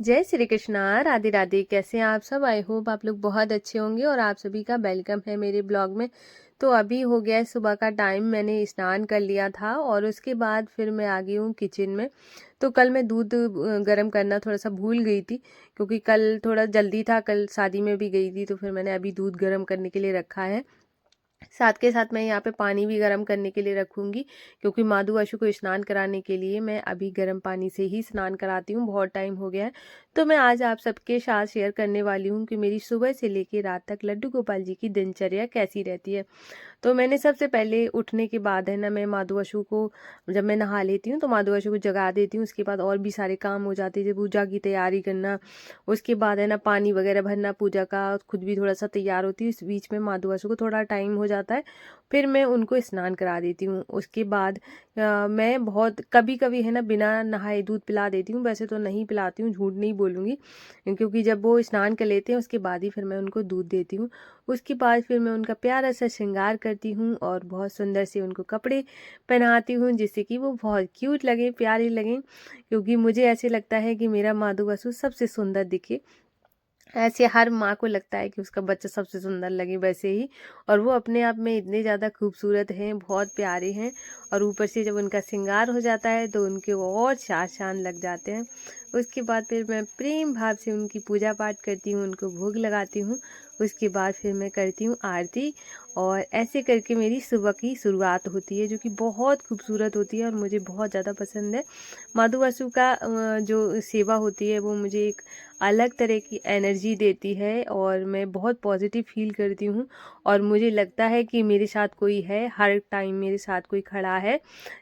जय श्री कृष्णा, राधे राधे। कैसे हैं आप सब? आई होप आप लोग बहुत अच्छे होंगे और आप सभी का वेलकम है मेरे ब्लॉग में। तो अभी हो गया है सुबह का टाइम, मैंने स्नान कर लिया था और उसके बाद फिर मैं आ गई हूँ किचन में। तो कल मैं दूध गर्म करना थोड़ा सा भूल गई थी, क्योंकि कल थोड़ा जल्दी था, कल शादी में भी गई थी, तो फिर मैंने अभी दूध गर्म करने के लिए रखा है। साथ के साथ मैं यहाँ पे पानी भी गर्म करने के लिए रखूँगी, क्योंकि माधु आशु को स्नान कराने के लिए मैं अभी गर्म पानी से ही स्नान कराती हूँ, बहुत टाइम हो गया है। तो मैं आज आप सबके साथ शेयर करने वाली हूँ कि मेरी सुबह से लेकर रात तक लड्डू गोपाल जी की दिनचर्या कैसी रहती है। तो मैंने सबसे पहले उठने के बाद है ना, मैं माधु आशु को जब मैं नहा लेती हूँ तो माधु आशु को जगा देती हूँ। उसके बाद और भी सारे काम हो जाते हैं, जैसे पूजा की तैयारी करना, उसके बाद है ना पानी वगैरह भरना पूजा का, खुद भी थोड़ा सा तैयार होती हूँ। इस बीच में माधु आशु को थोड़ा टाइम हो जाता है, फिर मैं उनको स्नान करा देती हूँ। उसके बाद मैं बहुत कभी कभी है ना बिना नहाए दूध पिला देती हूँ, वैसे तो नहीं पिलाती हूँ, झूठ नहीं बोलूँगी, क्योंकि जब वो स्नान कर लेते हैं उसके बाद ही फिर मैं उनको दूध देती हूँ। उसके बाद फिर मैं उनका प्यारा सा श्रृंगार करती हूँ और बहुत सुंदर से उनको कपड़े पहनाती हूँ, जिससे कि वो बहुत क्यूट लगे, प्यारे लगें, क्योंकि मुझे ऐसे लगता है कि मेरा माधु बसु सबसे सुंदर दिखे। ऐसे हर माँ को लगता है कि उसका बच्चा सबसे सुंदर लगे वैसे ही, और वो अपने आप में इतने ज़्यादा खूबसूरत हैं, बहुत प्यारे हैं। और ऊपर से जब उनका श्रृंगार हो जाता है तो उनके वो और चार चांद लग जाते हैं। उसके बाद फिर मैं प्रेम भाव से उनकी पूजा पाठ करती हूँ, उनको भोग लगाती हूँ। उसके बाद फिर मैं करती हूँ आरती, और ऐसे करके मेरी सुबह की शुरुआत होती है, जो कि बहुत खूबसूरत होती है और मुझे बहुत ज़्यादा पसंद है। माधु वासु का जो सेवा होती है वो मुझे एक अलग तरह की एनर्जी देती है और मैं बहुत पॉजिटिव फील करती हूँ। और मुझे लगता है कि मेरे साथ कोई है, हर टाइम मेरे साथ कोई खड़ा है,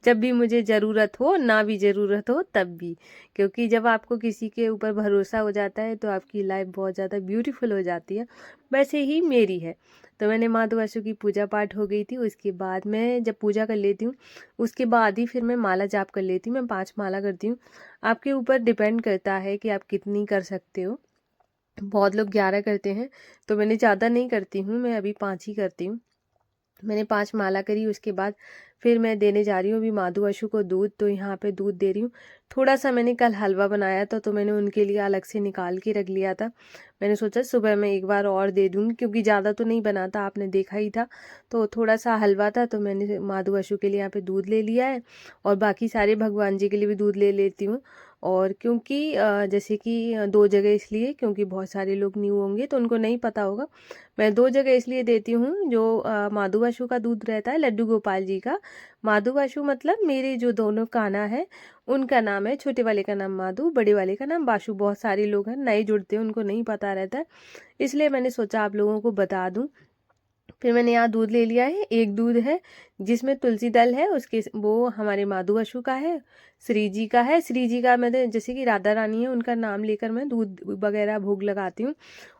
जब भी मुझे ज़रूरत हो, ना भी ज़रूरत हो तब भी। क्योंकि जब आपको किसी के ऊपर भरोसा हो जाता है तो आपकी लाइफ बहुत ज़्यादा ब्यूटीफुल हो जाती है, वैसे ही मेरी है। तो मैंने माधु वासु की पूजा पाठ हो गई थी, उसके बाद मैं जब पूजा कर लेती हूँ उसके बाद ही फिर मैं माला जाप कर लेती हूँ। मैं 5 माला करती हूँ, आपके ऊपर डिपेंड करता है कि आप कितनी कर सकते हो। बहुत लोग 11 करते हैं, तो मैंने ज़्यादा नहीं करती हूँ, मैं अभी 5 ही करती हूँ। मैंने 5 माला करी, उसके बाद फिर मैं देने जा रही हूँ अभी माधु आशु को दूध। तो यहाँ पे दूध दे रही हूँ। थोड़ा सा मैंने कल हलवा बनाया था, तो मैंने उनके लिए अलग से निकाल के रख लिया था। मैंने सोचा सुबह मैं एक बार और दे दूँगी, क्योंकि ज़्यादा तो नहीं बना था, आपने देखा ही था। तो थोड़ा सा हलवा था, तो मैंने माधु आशु के लिए यहाँ पे दूध ले लिया है, और बाकी सारे भगवान जी के लिए भी दूध ले लेती हूँ। और क्योंकि जैसे कि 2 जगह इसलिए, क्योंकि बहुत सारे लोग न्यू होंगे तो उनको नहीं पता होगा। मैं 2 जगह इसलिए देती हूँ, जो माधु वासु का दूध रहता है लड्डू गोपाल जी का। माधु वासु मतलब मेरे जो दोनों कान्हा है उनका नाम है, छोटे वाले का नाम माधु, बड़े वाले का नाम वासु। बहुत सारे लोग हैं नए जुड़ते हैं, उनको नहीं पता रहता है, इसलिए मैंने सोचा आप लोगों को बता दूं। फिर मैंने यहाँ दूध ले लिया है, एक दूध है जिसमें तुलसी दल है, उसके वो हमारे माधु वासु का है, श्री जी का है। श्री जी का मैं जैसे कि राधा रानी है उनका नाम लेकर मैं दूध वगैरह भोग लगाती हूँ।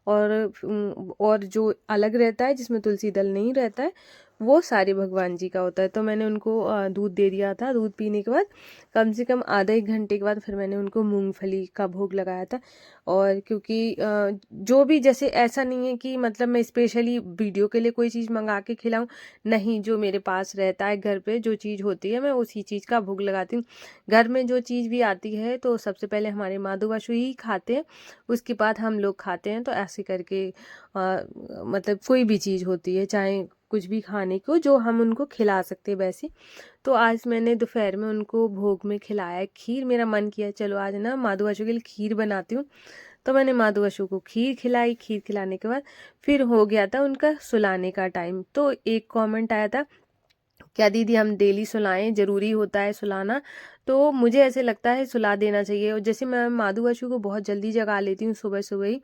और जो अलग रहता है जिसमें तुलसी दल नहीं रहता है, वो सारे भगवान जी का होता है। तो मैंने उनको दूध दे दिया था। दूध पीने के बाद कम से कम आधा 1 घंटे के बाद फिर मैंने उनको मूंगफली का भोग लगाया था। और क्योंकि जो भी, जैसे ऐसा नहीं है कि मतलब मैं स्पेशली वीडियो के लिए कोई चीज़ मंगा के खिलाऊं, नहीं, जो मेरे पास रहता है घर पे जो चीज़ होती है मैं उसी चीज़ का भोग लगाती हूँ। घर में जो चीज़ भी आती है तो सबसे पहले हमारे माधु वासु ही खाते हैं, उसके बाद हम लोग खाते हैं। तो ऐसे करके मतलब कोई भी चीज़ होती है, चाहे कुछ भी खाने को जो हम उनको खिला सकते हैं वैसे। तो आज मैंने दोपहर में उनको भोग में खिलाया खीर। मेरा मन किया चलो आज ना माधु वासु के लिए खीर बनाती हूँ, तो मैंने माधु वासु को खीर खिलाई। खीर खिलाने के बाद फिर हो गया था उनका सुलाने का टाइम। तो एक कमेंट आया था, क्या दीदी हम डेली सुलाएं, ज़रूरी होता है सुलाना? तो मुझे ऐसे लगता है सुला देना चाहिए। और जैसे मैं माधु वासु को बहुत जल्दी जगा लेती हूँ सुबह सुबह ही,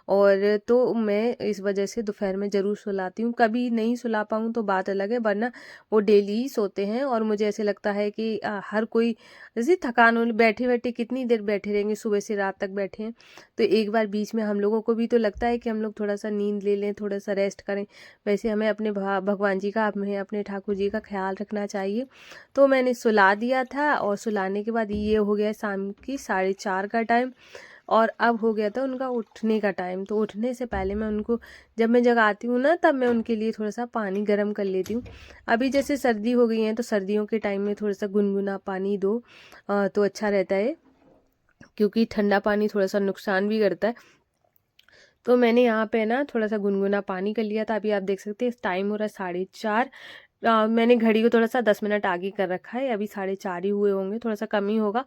और तो मैं इस वजह से दोपहर में ज़रूर सुलाती हूँ। कभी नहीं सुला पाऊँ तो बात अलग है, वरना वो डेली ही सोते हैं। और मुझे ऐसे लगता है कि हर कोई जैसे थकान हो, बैठे बैठे कितनी देर बैठे रहेंगे, सुबह से रात तक बैठे हैं, तो एक बार बीच में हम लोगों को भी तो लगता है कि हम लोग थोड़ा सा नींद ले लें, थोड़ा सा रेस्ट करें। वैसे हमें अपने भगवान जी का, हमें अपने ठाकुर जी का ख्याल रखना चाहिए। तो मैंने सुला दिया था, और सुलाने के बाद ये हो गया शाम की 4:30 का टाइम, और अब हो गया था उनका उठने का टाइम। तो उठने से पहले मैं उनको, जब मैं जगाती हूँ ना, तब मैं उनके लिए थोड़ा सा पानी गर्म कर लेती हूँ। अभी जैसे सर्दी हो गई है तो सर्दियों के टाइम में थोड़ा सा गुनगुना पानी दो तो अच्छा रहता है। क्योंकि ठंडा पानी थोड़ा सा नुकसान भी करता है। तो मैंने यहाँ पे ना थोड़ा सा गुनगुना पानी कर लिया था। अभी आप देख सकते हैं टाइम हो रहा है 4:30। मैंने घड़ी को थोड़ा सा 10 मिनट आगे कर रखा है, अभी 4:30 ही हुए होंगे, थोड़ा सा कम ही होगा।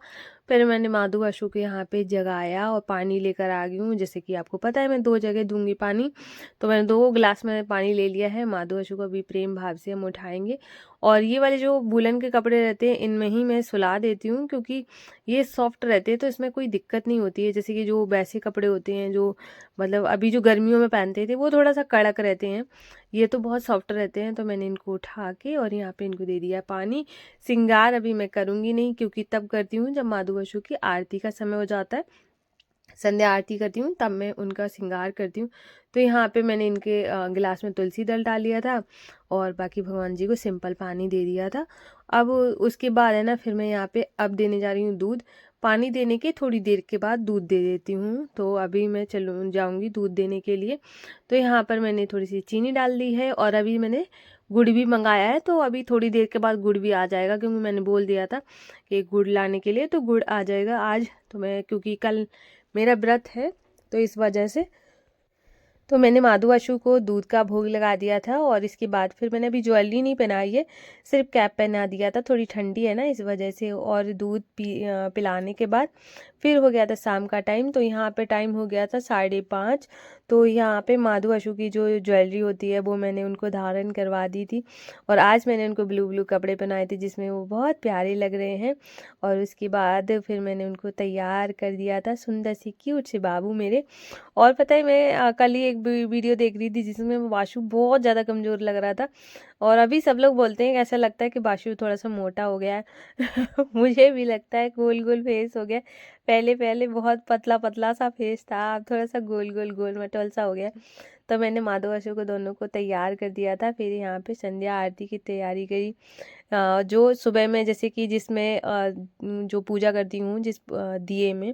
फिर मैंने माधु आशु को यहाँ पे जगाया और पानी लेकर आ गई हूँ। जैसे कि आपको पता है मैं 2 जगह दूंगी पानी, तो मैंने 2 गिलास में पानी ले लिया है। माधु आशु को अभी प्रेम भाव से हम उठाएंगे। और ये वाले जो वूलन के कपड़े रहते हैं इनमें ही मैं सुला देती हूँ, क्योंकि ये सॉफ्ट रहते हैं तो इसमें कोई दिक्कत नहीं होती है। जैसे कि जो वैसे कपड़े होते हैं जो मतलब अभी जो गर्मियों में पहनते थे वो थोड़ा सा कड़क रहते हैं, ये तो बहुत सॉफ्ट रहते हैं। तो मैंने इनको उठा के और यहाँ पे इनको दे दिया पानी। श्रृंगार अभी मैं करूँगी नहीं, क्योंकि तब करती हूँ जब माधु बसु की आरती का समय हो जाता है, संध्या आरती करती हूँ तब मैं उनका श्रृंगार करती हूँ। तो यहाँ पे मैंने इनके गिलास में तुलसी दल डाल लिया था और बाकी भगवान जी को सिंपल पानी दे दिया था। अब उसके बाद है ना फिर मैं यहाँ पे अब देने जा रही हूँ दूध। पानी देने के थोड़ी देर के बाद दूध दे देती हूँ। तो अभी मैं चलूँ जाऊँगी दूध देने के लिए। तो यहाँ पर मैंने थोड़ी सी चीनी डाल दी है और अभी मैंने गुड़ भी मंगाया है। तो अभी थोड़ी देर के बाद गुड़ भी आ जाएगा, क्योंकि मैंने बोल दिया था कि गुड़ लाने के लिए, तो गुड़ आ जाएगा आज। तो मैं क्योंकि कल मेरा व्रत है तो इस वजह से तो मैंने माधु आशु को दूध का भोग लगा दिया था। और इसके बाद फिर मैंने अभी ज्वेलरी नहीं पहनाई है, सिर्फ कैप पहना दिया था, थोड़ी ठंडी है ना इस वजह से। और दूध पिलाने के बाद फिर हो गया था शाम का टाइम। तो यहाँ पे टाइम हो गया था 5:30। तो यहाँ पे माधु आशु की जो ज्वेलरी होती है वो मैंने उनको धारण करवा दी थी। और आज मैंने उनको ब्लू ब्लू कपड़े पहनाए थे जिसमें वो बहुत प्यारे लग रहे हैं। और उसके बाद फिर मैंने उनको तैयार कर दिया था, सुंदर सी क्यूट से बाबू मेरे। और पता है मैं कल ही एक वीडियो देख रही थी जिसमें वाशु बहुत ज़्यादा कमज़ोर लग रहा था। और अभी सब लोग बोलते हैं कि ऐसा लगता है कि वाशु थोड़ा सा मोटा हो गया है। मुझे भी लगता है गोल गोल फेस हो गया। पहले पहले बहुत पतला पतला सा फेस था, अब थोड़ा सा गोल गोल गोल मटोल सा हो गया। तो मैंने माधव आशु को दोनों को तैयार कर दिया था। फिर यहाँ पे संध्या आरती की तैयारी करी। जो सुबह में जैसे कि जिसमें जो पूजा करती हूँ जिस दिए में,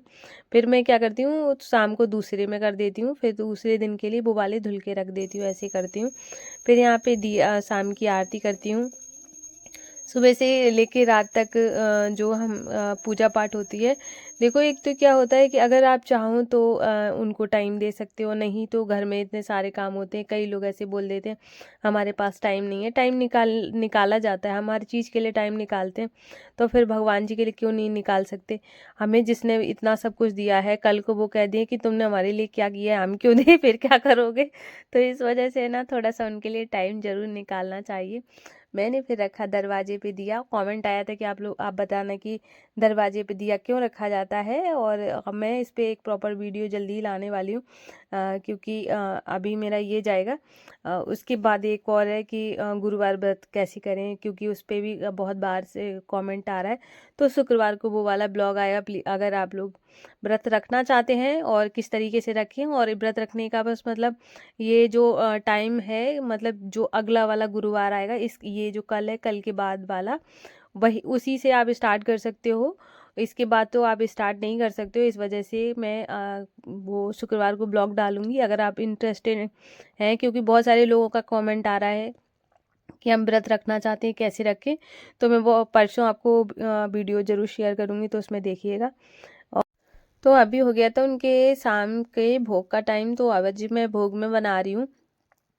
फिर मैं क्या करती हूँ शाम को दूसरे में कर देती हूँ, फिर दूसरे दिन के लिए वो वाले धुल के रख देती हूँ, ऐसे करती हूँ। फिर यहाँ पे दिया शाम की आरती करती हूँ। सुबह से लेके रात तक जो हम पूजा पाठ होती है। देखो एक तो क्या होता है कि अगर आप चाहो तो उनको टाइम दे सकते हो, नहीं तो घर में इतने सारे काम होते हैं। कई लोग ऐसे बोल देते हैं हमारे पास टाइम नहीं है। टाइम निकाला जाता है, हमारी चीज़ के लिए टाइम निकालते हैं, तो फिर भगवान जी के लिए क्यों नहीं निकाल सकते। हमें जिसने इतना सब कुछ दिया है, कल को वो कह दिए कि तुमने हमारे लिए क्या किया है, हम क्यों दें, फिर क्या करोगे। तो इस वजह से ना थोड़ा सा उनके लिए टाइम ज़रूर निकालना चाहिए। मैंने फिर रखा दरवाजे पे दिया। कमेंट आया था कि आप बताना कि दरवाजे पे दिया क्यों रखा जाता है। और मैं इस पे एक प्रॉपर वीडियो जल्दी ही लाने वाली हूँ, क्योंकि अभी मेरा ये जाएगा। उसके बाद एक और है कि गुरुवार व्रत कैसे करें, क्योंकि उस पर भी बहुत बार से कमेंट आ रहा है। तो शुक्रवार को वो वाला ब्लॉग आएगा। अगर आप लोग व्रत रखना चाहते हैं और किस तरीके से रखें, और व्रत रखने का बस मतलब ये जो टाइम है, मतलब जो अगला वाला गुरुवार आएगा, इस ये जो कल है कल के बाद वाला, वही उसी से आप स्टार्ट कर सकते हो। इसके बाद तो आप स्टार्ट नहीं कर सकते हो। इस वजह से मैं वो शुक्रवार को ब्लॉग डालूंगी, अगर आप इंटरेस्टेड हैं, क्योंकि बहुत सारे लोगों का कमेंट आ रहा है कि हम व्रत रखना चाहते हैं कैसे रखें। तो मैं वो परसों आपको वीडियो ज़रूर शेयर करूँगी, तो उसमें देखिएगा। तो अभी हो गया था उनके शाम के भोग का टाइम। तो आज मैं भोग में बना रही हूँ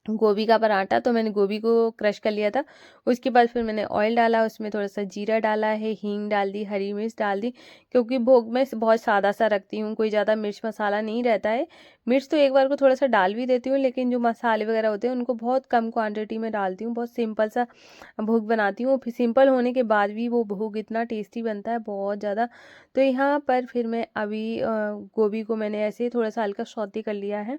गोभी का पराठा। तो मैंने गोभी को क्रश कर लिया था। उसके बाद फिर मैंने ऑयल डाला, उसमें थोड़ा सा जीरा डाला है, हींग डाल दी, हरी मिर्च डाल दी, क्योंकि भोग में बहुत सादा सा रखती हूँ, कोई ज़्यादा मिर्च मसाला नहीं रहता है। मिर्च तो एक बार को थोड़ा सा डाल भी देती हूँ, लेकिन जो मसाले वगैरह होते हैं उनको बहुत कम क्वान्टिटी में डालती हूँ। बहुत सिंपल सा भोग बनाती हूँ, फिर सिंपल होने के बाद भी वो भोग इतना टेस्टी बनता है, बहुत ज़्यादा। तो यहाँ पर फिर मैं अभी गोभी को मैंने ऐसे थोड़ा सा हल्का सौते कर लिया है।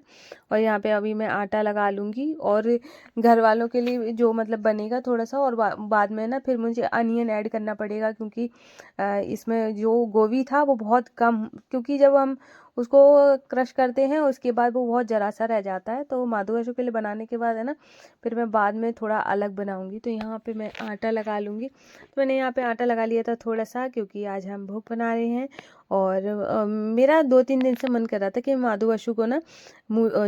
और यहाँ पे अभी मैं आटा लगा लूँगी, और घर वालों के लिए जो मतलब बनेगा थोड़ा सा। और बाद में ना फिर मुझे अनियन ऐड करना पड़ेगा, क्योंकि इसमें जो गोभी था वो बहुत कम, क्योंकि जब हम उसको क्रश करते हैं उसके बाद वो बहुत जरा सा रह जाता है। तो माधु आशु के लिए बनाने के बाद है ना, फिर मैं बाद में थोड़ा अलग बनाऊंगी। तो यहाँ पे मैं आटा लगा लूँगी। तो मैंने यहाँ पे आटा लगा लिया था थोड़ा सा, क्योंकि आज हम भोग बना रहे हैं। और मेरा 2-3 दिन से मन कर रहा था कि माधु आशु को ना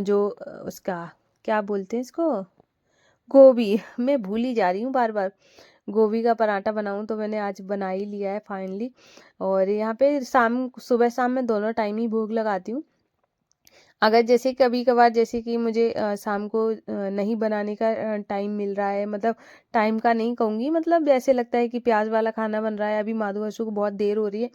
जो उसका क्या बोलते हैं इसको, गोभी, मैं भूल ही जा रही हूँ बार बार। गोभी का पराठा बनाऊं, तो मैंने आज बना ही लिया है फाइनली। और यहाँ पे सुबह शाम मैं दोनों टाइम ही भोग लगाती हूँ। अगर जैसे कभी कभार जैसे कि मुझे शाम को नहीं बनाने का टाइम मिल रहा है, मतलब टाइम का नहीं कहूँगी, मतलब ऐसे लगता है कि प्याज वाला खाना बन रहा है, अभी माधु बसु को बहुत देर हो रही है,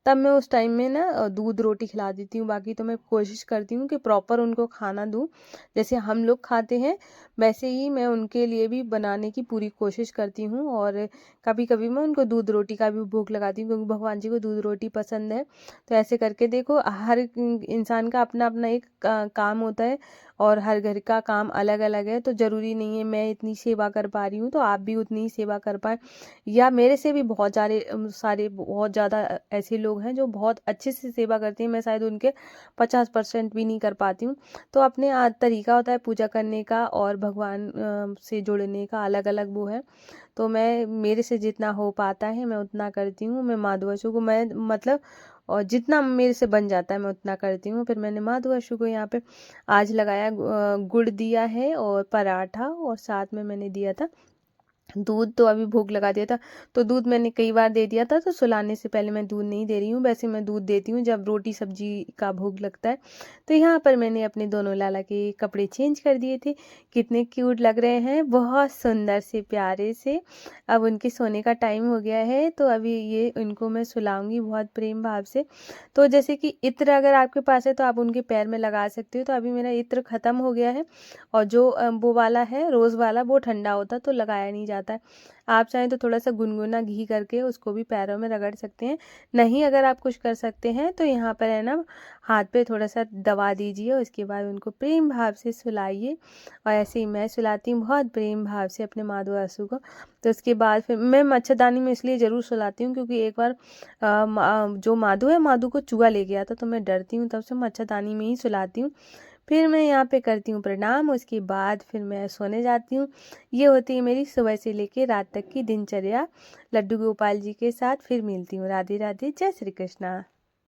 तब मैं उस टाइम में ना दूध रोटी खिला देती हूँ। बाकी तो मैं कोशिश करती हूँ कि प्रॉपर उनको खाना दूँ, जैसे हम लोग खाते हैं वैसे ही मैं उनके लिए भी बनाने की पूरी कोशिश करती हूँ। और कभी कभी मैं उनको दूध रोटी का भी भोग लगाती हूँ, क्योंकि भगवान जी को दूध रोटी पसंद है। तो ऐसे करके देखो, हर इंसान का अपना अपना एक काम होता है, और हर घर का काम अलग अलग है, तो ज़रूरी नहीं है मैं इतनी सेवा कर पा रही हूँ तो आप भी उतनी ही सेवा कर पाए, या मेरे से भी बहुत सारे बहुत ज़्यादा ऐसे लोग हैं जो बहुत अच्छे से सेवा करते हैं, मैं शायद उनके 50% भी नहीं कर पाती हूँ। तो अपने तरीका होता है पूजा करने का और भगवान से जुड़ने का, अलग अलग वो है। तो मैं, मेरे से जितना हो पाता है मैं उतना करती हूँ। मैं माधवासु को मैं मतलब, और जितना मेरे से बन जाता है मैं उतना करती हूँ। फिर मैंने माधवासु को यहाँ पे आज लगाया, गुड़ दिया है और पराठा, और साथ में मैंने दिया था दूध। तो अभी भोग लगा दिया था, तो दूध मैंने कई बार दे दिया था, तो सुलाने से पहले मैं दूध नहीं दे रही हूँ। वैसे मैं दूध देती हूँ जब रोटी सब्जी का भोग लगता है। तो यहाँ पर मैंने अपने दोनों लाला के कपड़े चेंज कर दिए थे। कितने क्यूट लग रहे हैं, बहुत सुंदर से प्यारे से। अब उनके सोने का टाइम हो गया है, तो अभी ये उनको मैं सुलाऊंगी बहुत प्रेम भाव से। तो जैसे कि इत्र अगर आपके पास है तो आप उनके पैर में लगा सकते हो। तो अभी मेरा इत्र खत्म हो गया है, और जो वो वाला है रोज़ वाला, वो ठंडा होता तो लगाया नहीं जाता है। आप चाहें तो थोड़ा सा गुनगुना घी करके उसको भी पैरों में रगड़ सकते हैं। नहीं, अगर आप कुछ कर सकते हैं तो यहाँ पर है ना, हाथ पे थोड़ा सा दबा दीजिए, उसके बाद उनको प्रेम भाव से सुलाइए। और ऐसे ही मैं सुलाती हूँ बहुत प्रेम भाव से अपने माधो आंसू को। तो उसके बाद फिर मैं मच्छरदानी में इसलिए ज़रूर सुलाती हूँ, क्योंकि एक बार जो माधो है, माधो को चूहा ले गया था, तो मैं डरती हूँ, तब से मच्छरदानी में ही सुलाती हूँ। फिर मैं यहाँ पे करती हूँ प्रणाम, उसके बाद फिर मैं सोने जाती हूँ। ये होती है मेरी सुबह से लेके रात तक की दिनचर्या लड्डू गोपाल जी के साथ। फिर मिलती हूँ। राधे राधे, जय श्री कृष्णा।